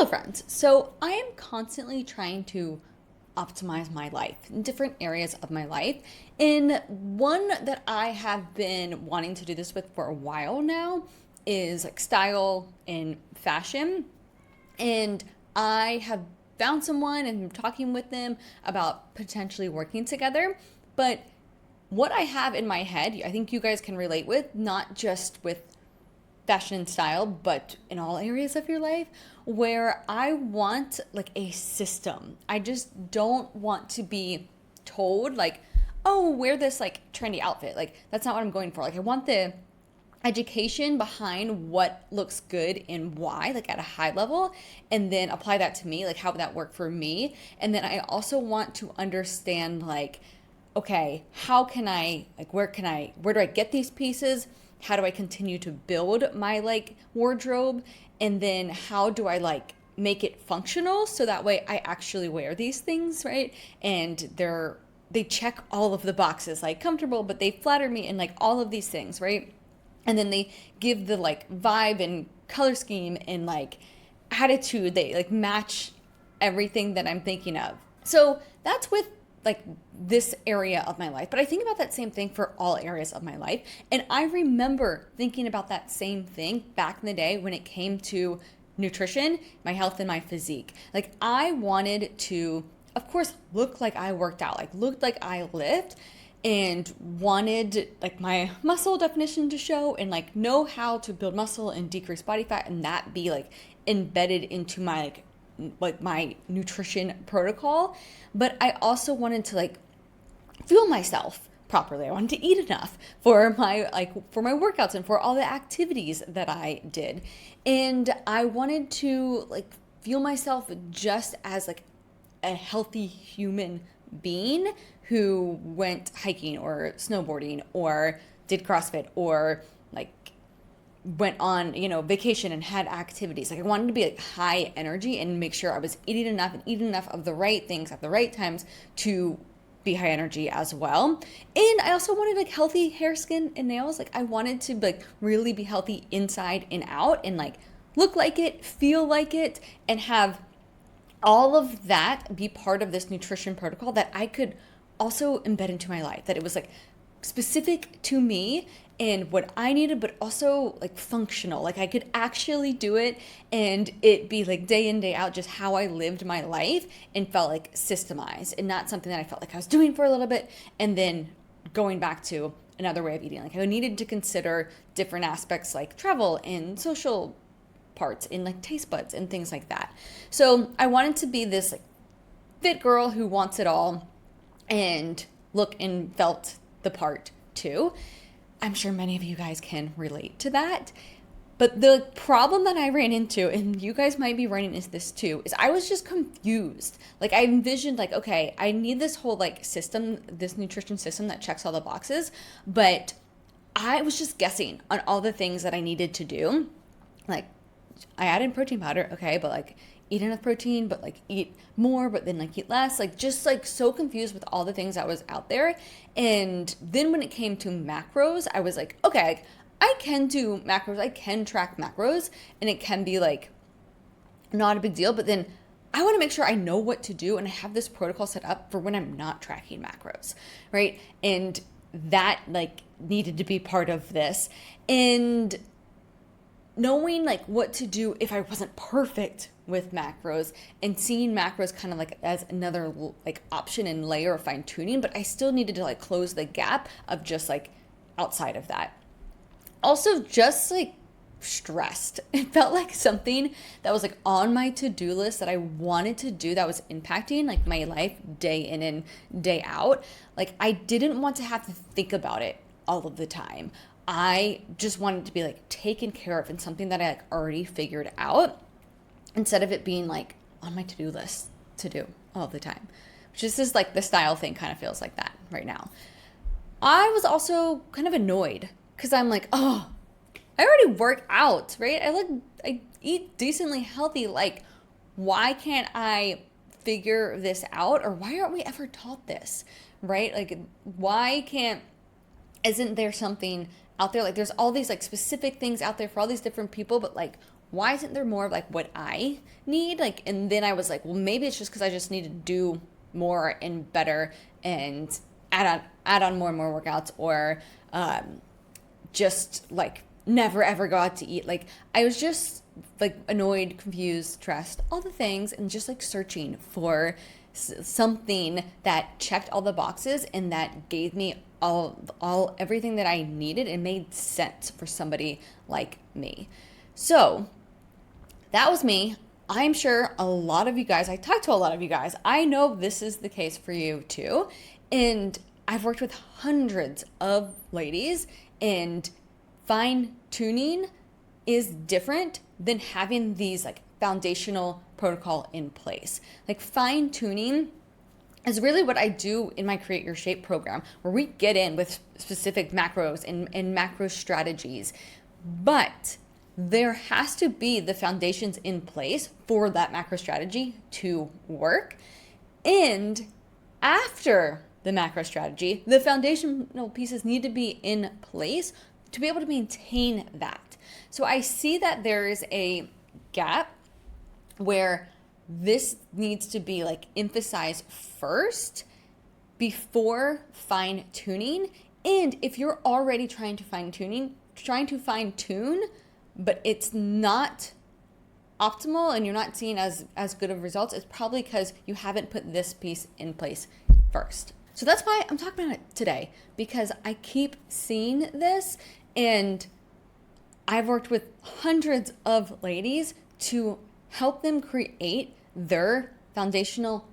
friends. So I am constantly trying to optimize my life in different areas of my life. And one that I have been wanting to do this with for a while now is like style and fashion. And I have found someone and I'm talking with them about potentially working together. But what I have in my head, I think you guys can relate with, not just with fashion and style, but in all areas of your life, where I want like a system. I just don't want to be told like, oh, wear this like trendy outfit. Like that's not what I'm going for. Like I want the education behind what looks good and why, like at a high level, and then apply that to me, like how would that work for me? And then I also want to understand like, okay, how can I, like, where do I get these pieces? How do I continue to build my like wardrobe? And then how do I like make it functional so that way I actually wear these things, right? And they check all of the boxes, like comfortable, but they flatter me and like all of these things, right? And then they give the like vibe and color scheme and like attitude, they like match everything that I'm thinking of. So that's with like this area of my life. But I think about that same thing for all areas of my life. And I remember thinking about that same thing back in the day when it came to nutrition, my health, and my physique. Like I wanted to, of course, look like I worked out, like looked like I lived, and wanted like my muscle definition to show and like know how to build muscle and decrease body fat and that be like embedded into my like my nutrition protocol. But I also wanted to like fuel myself properly. I wanted to eat enough for my workouts and for all the activities that I did. And I wanted to like fuel myself just as like a healthy human being who went hiking or snowboarding or did CrossFit or like went on, vacation and had activities. Like I wanted to be like high energy and make sure I was eating enough and eating enough of the right things at the right times to be high energy as well. And I also wanted like healthy hair, skin, and nails. Like I wanted to like really be healthy inside and out and like look like it, feel like it, and have all of that be part of this nutrition protocol that I could also embed into my life, that it was like specific to me and what I needed, but also like functional. Like I could actually do it and it be like day in, day out, just how I lived my life and felt like systemized and not something that I felt like I was doing for a little bit and then going back to another way of eating. Like I needed to consider different aspects like travel and social parts in like taste buds and things like that. So I wanted to be this like fit girl who wants it all and look and felt the part too. I'm sure many of you guys can relate to that. But the problem that I ran into, and you guys might be running into this too, is I was just confused. Like I envisioned like, okay, I need this whole like system, this nutrition system that checks all the boxes, but I was just guessing on all the things that I needed to do. Like I added protein powder, okay, but like eat enough protein, but like eat more, but then like eat less, like just like so confused with all the things that was out there. And then when it came to macros, I was like, okay, I can do macros, I can track macros, and it can be like not a big deal, but then I want to make sure I know what to do and I have this protocol set up for when I'm not tracking macros, right? And that like needed to be part of this. And knowing like what to do if I wasn't perfect with macros and seeing macros kind of like as another like option and layer of fine tuning, but I still needed to like close the gap of just like outside of that. Also just like stressed. It felt like something that was like on my to-do list that I wanted to do that was impacting like my life day in and day out. Like I didn't want to have to think about it all of the time. I just wanted to be like taken care of and something that I like already figured out instead of it being like on my to-do list to do all the time, which is just like the style thing kind of feels like that right now. I was also kind of annoyed because I'm like, oh, I already work out, right? I eat decently healthy. Like, why can't I figure this out? Or why aren't we ever taught this, right? Like, isn't there something out there? Like there's all these like specific things out there for all these different people, but like why isn't there more of like what I need? Like, and then I was like, well, maybe it's just because I just need to do more and better and add on more and more workouts, or just like never ever go out to eat. Like, I was just like annoyed, confused, stressed, all the things, and just like searching for something that checked all the boxes and that gave me all everything that I needed and made sense for somebody like me. So that was me. I'm sure a lot of you guys, I talked to a lot of you guys, I know this is the case for you too. And I've worked with hundreds of ladies, and fine tuning is different than having these like foundational protocol in place. Like, fine tuning is really what I do in my Create Your Shape program, where we get in with specific macros and macro strategies. But there has to be the foundations in place for that macro strategy to work. And after the macro strategy, the foundational pieces need to be in place to be able to maintain that. So I see that there is a gap where this needs to be like emphasized first before fine tuning. And if you're already trying to fine tune, but it's not optimal and you're not seeing as good of results, it's probably because you haven't put this piece in place first. So that's why I'm talking about it today, because I keep seeing this, and I've worked with hundreds of ladies to help them create their foundational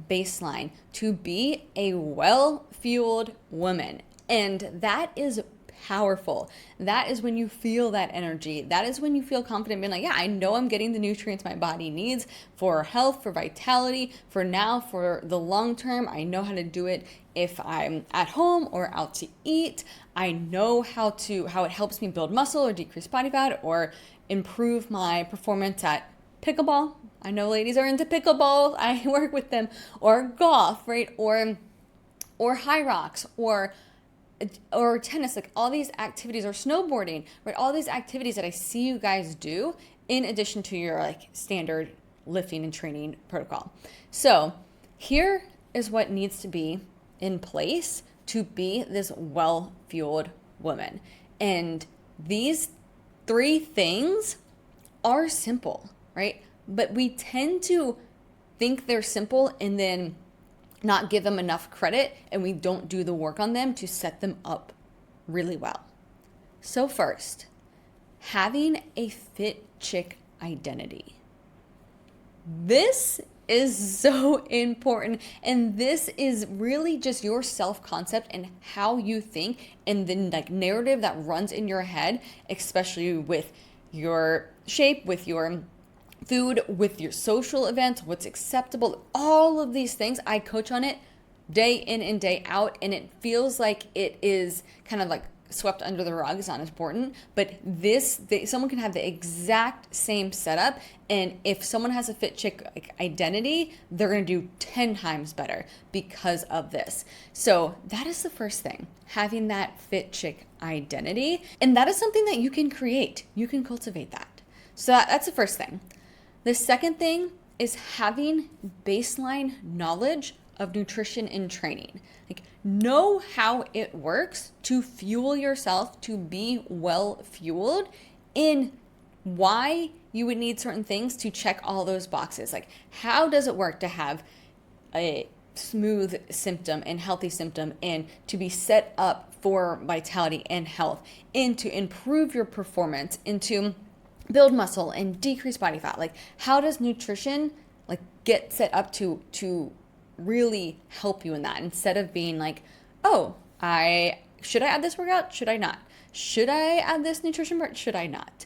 baseline to be a well-fueled woman. And that is powerful. That is when you feel that energy. That is when you feel confident being like, yeah, I know I'm getting the nutrients my body needs for health, for vitality, for now, for the long term. I know how to do it if I'm at home or out to eat. I know how it helps me build muscle or decrease body fat or improve my performance at pickleball. I know ladies are into pickleball. I work with them, or golf, right? Or high rocks, or tennis, like all these activities, or snowboarding, right? All these activities that I see you guys do in addition to your like standard lifting and training protocol. So here is what needs to be in place to be this well-fueled woman. And these 3 things are simple, right? But we tend to think they're simple and then not give them enough credit, and we don't do the work on them to set them up really well. So first, having a fit chick identity. This is so important, and this is really just your self-concept and how you think, and the like narrative that runs in your head, especially with your shape, with your food, with your social events, what's acceptable, all of these things. I coach on it day in and day out, and it feels like it is kind of like swept under the rug. It's not important, but someone can have the exact same setup, and if someone has a fit chick identity, they're going to do 10 times better because of this. So that is the first thing, having that fit chick identity, and that is something that you can create. You can cultivate that. So that's the first thing. The second thing is having baseline knowledge of nutrition and training. Like, know how it works to fuel yourself to be well fueled, in why you would need certain things to check all those boxes. Like, how does it work to have a smooth symptom and healthy symptom, and to be set up for vitality and health, and to improve your performance, and to build muscle and decrease body fat? Like, how does nutrition like get set up to really help you in that, instead of being like, oh, should I add this workout? Should I not? Should I add this nutrition part? Should I not?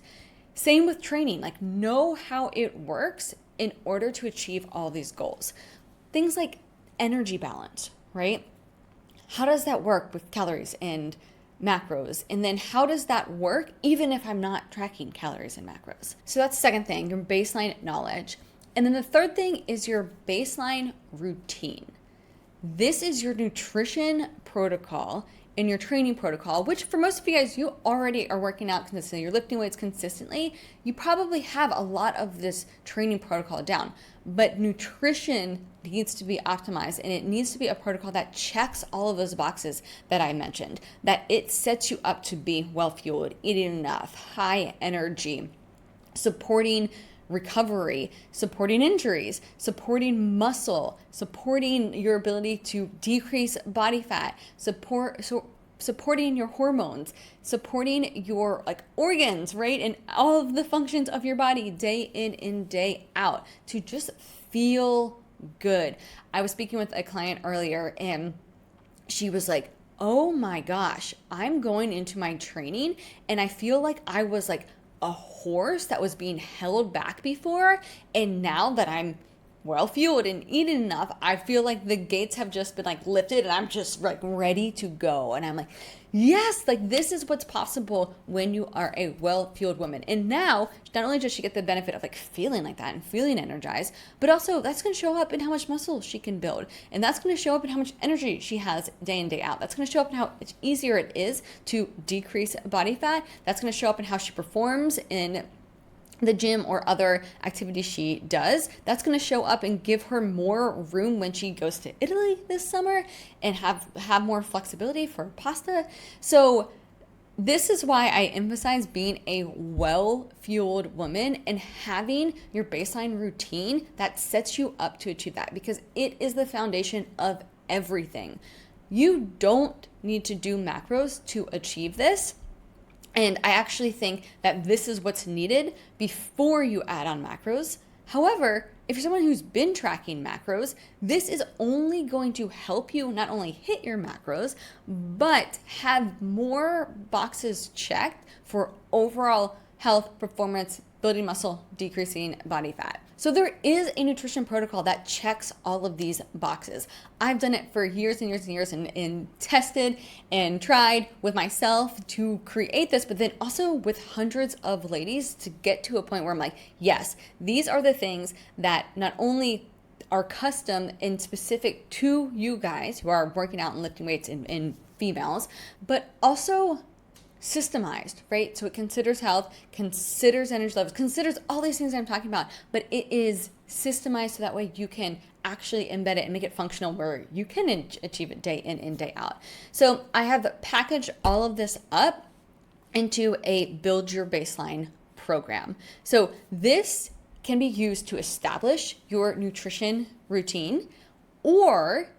Same with training. Like, know how it works in order to achieve all these goals. Things like energy balance, right? How does that work with calories and macros? And then how does that work even if I'm not tracking calories and macros? So that's the second thing, your baseline knowledge. And then the third thing is your baseline routine. This is your nutrition protocol, in your training protocol, which for most of you guys, you already are working out consistently, you're lifting weights consistently, you probably have a lot of this training protocol down. But nutrition needs to be optimized, and it needs to be a protocol that checks all of those boxes that I mentioned, that it sets you up to be well-fueled, eating enough, high energy, supporting recovery, supporting injuries, supporting muscle, supporting your ability to decrease body fat, supporting your hormones, supporting your organs, right? And all of the functions of your body day in and day out to just feel good. I was speaking with a client earlier and she was like, oh my gosh, I'm going into my training and I feel like I was like a horse that was being held back before, and now that I'm well fueled and eating enough, I feel like the gates have just been lifted and I'm just ready to go. And I'm like, yes, this is what's possible when you are a well fueled woman. And now not only does she get the benefit of feeling like that and feeling energized, but also that's going to show up in how much muscle she can build, and that's going to show up in how much energy she has day in, day out. That's going to show up in how much easier it is to decrease body fat. That's going to show up in how she performs in the gym or other activities she does. That's going to show up and give her more room when she goes to Italy this summer and have more flexibility for pasta. So this is why I emphasize being a well-fueled woman and having your baseline routine that sets you up to achieve that, because it is the foundation of everything. You don't need to do macros to achieve this. And I actually think that this is what's needed before you add on macros. However, if you're someone who's been tracking macros, this is only going to help you not only hit your macros, but have more boxes checked for overall health, performance, building muscle, decreasing body fat. So there is a nutrition protocol that checks all of these boxes. I've done it for years and years and years and tested and tried with myself to create this, but then also with hundreds of ladies to get to a point where I'm like, yes, these are the things that not only are custom and specific to you guys who are working out and lifting weights in females, but also systemized, right? So it considers health, considers energy levels, considers all these things I'm talking about, but it is systemized so that way you can actually embed it and make it functional where you can achieve it day in and day out. So I have packaged all of this up into a build your baseline program. So this can be used to establish your nutrition routine, or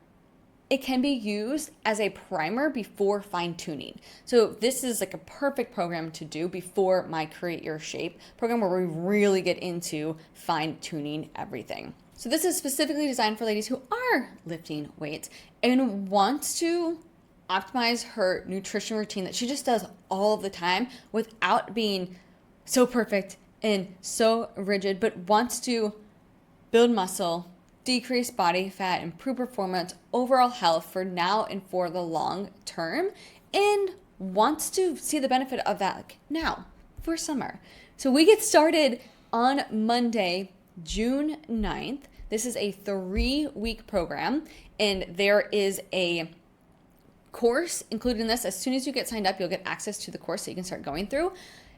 it can be used as a primer before fine-tuning. So this is a perfect program to do before my Create Your Shape program, where we really get into fine-tuning everything. So this is specifically designed for ladies who are lifting weights and wants to optimize her nutrition routine that she just does all the time without being so perfect and so rigid, but wants to build muscle, decrease body fat, improve performance, overall health for now and for the long term, and wants to see the benefit of that now for summer. So we get started on Monday, June 9th. This is a 3-week program, and there is a course included in this. As soon as you get signed up, you'll get access to the course that you can start going through.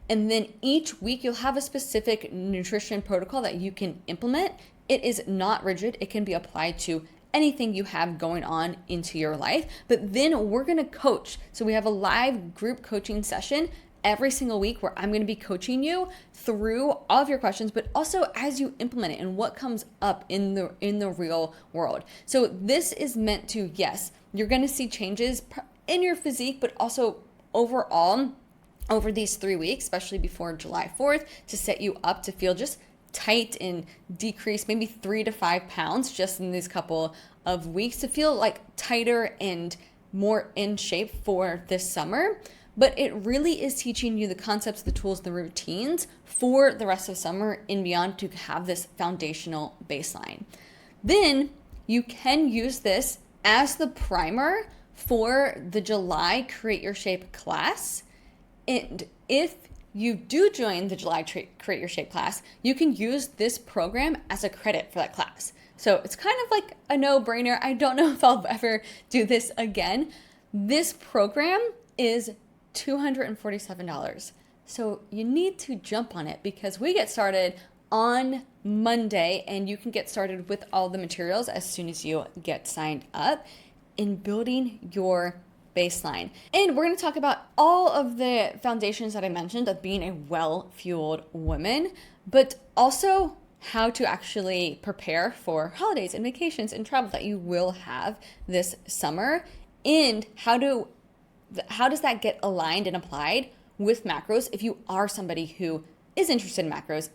And then each week you'll have a specific nutrition protocol that you can implement. It is not rigid. It can be applied to anything you have going on into your life. But then we're going to coach. So we have a live group coaching session every single week where I'm going to be coaching you through all of your questions, but also as you implement it and what comes up in the real world. So this is meant to, yes, you're going to see changes in your physique, but also overall over these 3 weeks, especially before July 4th, to set you up to feel just tight and decrease maybe 3 to 5 pounds just in these couple of weeks, to feel like tighter and more in shape for this summer. But it really is teaching you the concepts, the tools, the routines for the rest of summer and beyond to have this foundational baseline. Then you can use this as the primer for the July Create Your Shape class. And if you do join the July Create Your Shape class, you can use this program as a credit for that class. So it's kind of like a no-brainer. I don't know if I'll ever do this again, This program is $247. So you need to jump on it because we get started on Monday, and you can get started with all the materials as soon as you get signed up in building your baseline. And we're going to talk about all of the foundations that I mentioned of being a well-fueled woman, but also how to actually prepare for holidays and vacations and travel that you will have this summer, and how does that get aligned and applied with macros if you are somebody who is interested in macros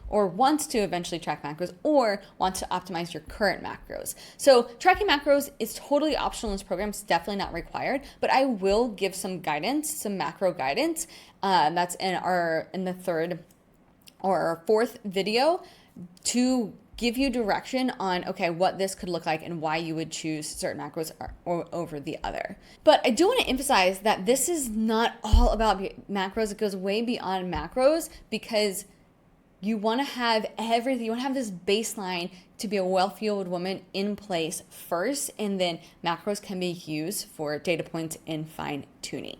or wants to eventually track macros or wants to optimize your current macros. So tracking macros is totally optional in this program. It's definitely not required, but I will give some guidance, some macro guidance. That's in the third or fourth video to give you direction on, okay, what this could look like and why you would choose certain macros over the other. But I do want to emphasize that this is not all about macros. It goes way beyond macros because you want to have everything. You want to have this baseline to be a well-fueled woman in place first, and then macros can be used for data points and fine-tuning.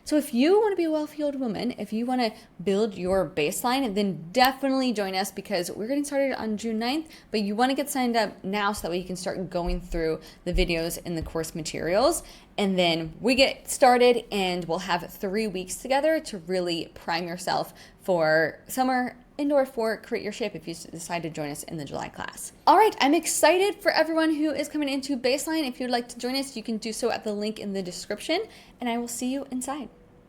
So if you want to be a well-fueled woman, if you want to build your baseline, then definitely join us because we're getting started on June 9th, but you want to get signed up now so that way you can start going through the videos and the course materials. And then we get started and we'll have 3 weeks together to really prime yourself for summer and/or for Create Your Shape if you decide to join us in the July class. All right, I'm excited for everyone who is coming into Baseline. If you'd like to join us, you can do so at the link in the description, and I will see you inside.